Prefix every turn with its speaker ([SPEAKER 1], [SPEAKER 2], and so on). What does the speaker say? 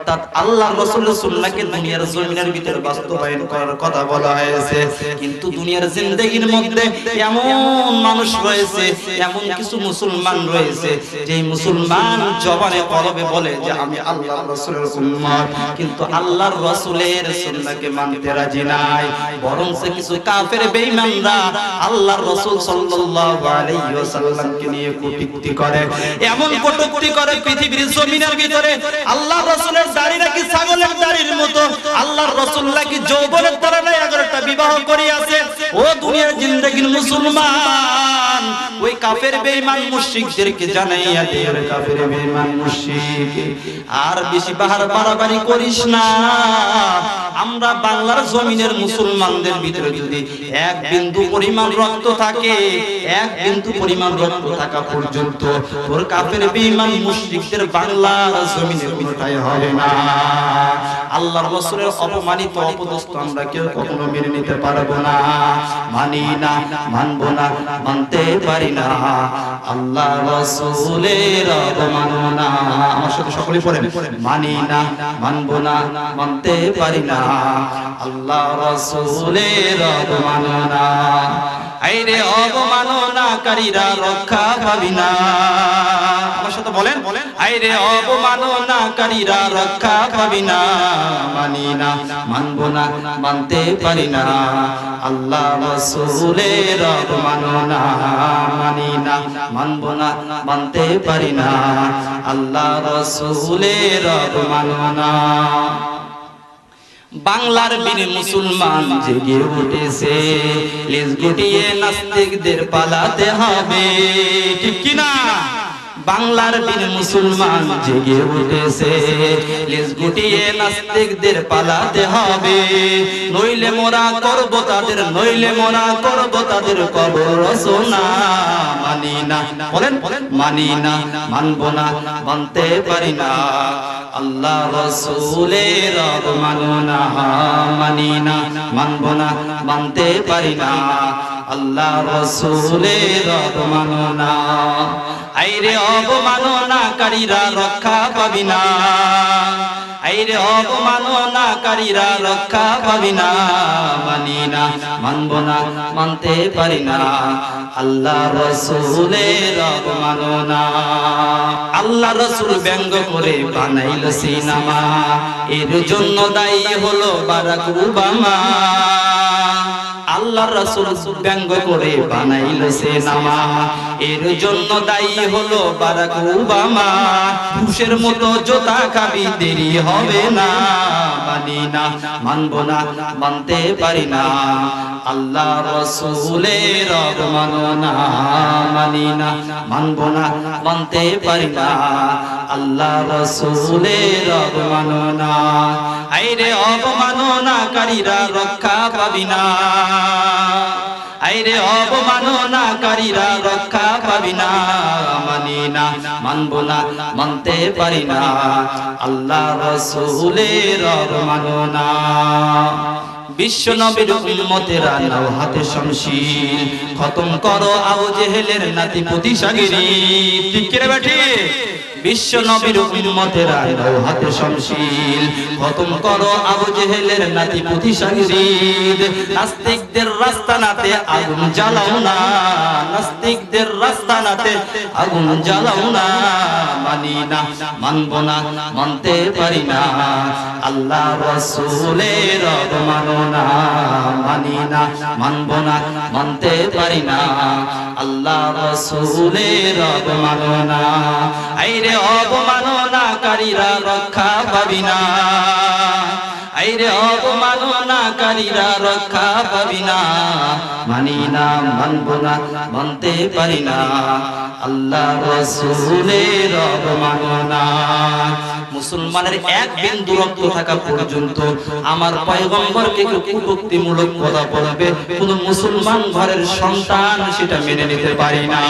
[SPEAKER 1] অর্থাৎ আল্লাহর রাসূলের সুন্নাহকে দুনিয়ার জমিনের ভিতরে বাস্তবায়ন করার কথা বলা হয়েছে। কিন্তু দুনিয়ার জিন্দেগির মধ্যে এমন মানুষ রয়েছে, এমন কিছু মুসলমান রয়েছে যে মুসলমান জবানে কলবে বলে যে আমি আল্লাহর রাসূলের উম্মত, কিন্তু আল্লাহর রাসূলের সুন্নাহকে মানতে রাজি নাই। বরং কিছু কাফের বেঈমানরা আল্লাহর রাসূল সাল্লাল্লাহু আলাইহি ওয়াসাল্লামকে নিয়ে কটূক্তি করে, এমন কটূক্তি করে পৃথিবীর জমিনের ভিতরে আল্লাহর রাসূলের দাড়ি নাকি ছাগলের দাড়ির মতো, আল্লাহর রাসূল নাকি যৌবনের তুলনায় 11টা বিবাহ করিয়াছে। ও দুনিয়ার জিন্দেগির মুসলমান, ওই কাফের বেঈমান মুশরিকদেরকে জানাইয়া দে, ওরে কাফের বেঈমান মুশরিক আর বেশি বাড়াবাড়ি করিস না। আমরা বাংলার জমিনের মুসলমানদের ভিতরে যদি এক বিন্দু পরিমাণ রক্ত থাকে, এক বিন্দু পরিমাণ রক্ত থাকা পর্যন্ত তোর কাফের বেঈমান মুশরিকদের বাংলার জমিনে কোনোটাই হবে না। আল্লাহর রাসূলের অপমানিত অপদস্থ আমরা কেউ কখনো মেনে নিতে পারবো না, মানি না, মানবো না, মানতে পারি না। আল্লাহর রাসূলের অবমাননা, আমার সাথে সকলে পড়েন, মানি না, মানবো না, মানতে পারি না। আল্লাহর রাসূলের অবমাননা, আইরে অবমাননাকারীরা রক্ষা পাবি না। আমার সাথে বলেন, আইরে অবমাননাকারীরা রক্ষা পাবি না। মানি না, মানবো না, মানতে পারি না। আল্লাহর রাসূলের অবমাননা, মানি না, মানবো না, মানতে পারি না। আল্লাহর রাসূলের অবমাননা। বাংলার বীর মুসলমান জেগে উঠেছে, লেজ গুটিয়ে নাস্তিকদের পালাতে হবে, ঠিক কি না? বাংলার বীর মুসলমান জেগে উঠেছে, লেজ গুটিয়ে নাস্তিকদের পালাতে হবে। নইলে মোরা করব তাদের, নইলে মোরা করব তাদের কবর রচনা। মানি না, বলেন, মানি না, মানবো না, মানতে পারি না। আল্লাহ রাসূলের অবমাননা, মানি না, মানবো না, মানতে পারি না। আল্লাহ রাসূলের অবমাননা, আইরে অবমাননাকারীরা রক্ষা পাবি না, আইরে অবমাননাকারীরা রক্ষা পাবি না। মানি না, মানবো না, মানতে পারি না। আল্লাহ রাসূলের অবমাননা। আল্লাহ রাসূল ব্যঙ্গ করে বানাইল সিনেমা, এর জন্য দায়ী হলো বারাক ওবামা। আল্লাহর রাসূল ব্যঙ্গ করে বানাইল সিনেমা, এর জন্য দায়ী হলো বারাক ওবামা। ঘুষের মতো জোতা খাবি, দেরি হবে না। মানি না, মানবো না, মানতে পারি না। আল্লাহ রাসূলের অবমাননা, মানি না, মানবো না, মানতে পারি না। আল্লাহ রাসূলের অবমাননা, আইরে অবমাননাকারীরা রক্ষা পাবি না, আইরে অবমাননাকারীরা রক্ষা পাবি না। মানি না, মানবো না, মানতে পারি না। আল্লাহ রাসূলের অবমাননা। বিশ্ব নবীর উম্মতেরা নাও হাতে শমশির, খতম করো আবু জেহেলের নাতি প্রতিশাগিরি, ঠিক কি রে বেটি? বিশ্ব নবীর উম্মতেরা নাও হাতে শমশির, খতম করো আবু জেহেলের নাতি প্রতিশাগিরি। নাস্তিকদের রাস্তানাতে আগুন জ্বালাও না, নাস্তিকদের রাস্তানাতে আগুন জ্বালাও না। মানি না, মানবো না, মানতে পারি না। আল্লাহ রাসূলের অবমাননা, মানি না, মানবো না, মানতে পারি না। আল্লাহ রাসূলের অবমাননা, আইরে অবমাননাকারীরা রক্ষা পাবি না, আইরে অবমাননাকারীরা রক্ষা পাবি না। মানি না, মানবো না, মানতে পারি না। আল্লাহ রাসূলের অবমাননা। মুসলমানের এক বিন্দু রক্ত থাকা পর্যন্ত আমার পয়গম্বরকে কটূক্তিমূলক কথা বলবে কোন মুসলমান ঘরের সন্তান, সেটা মেনে নিতে পারি না।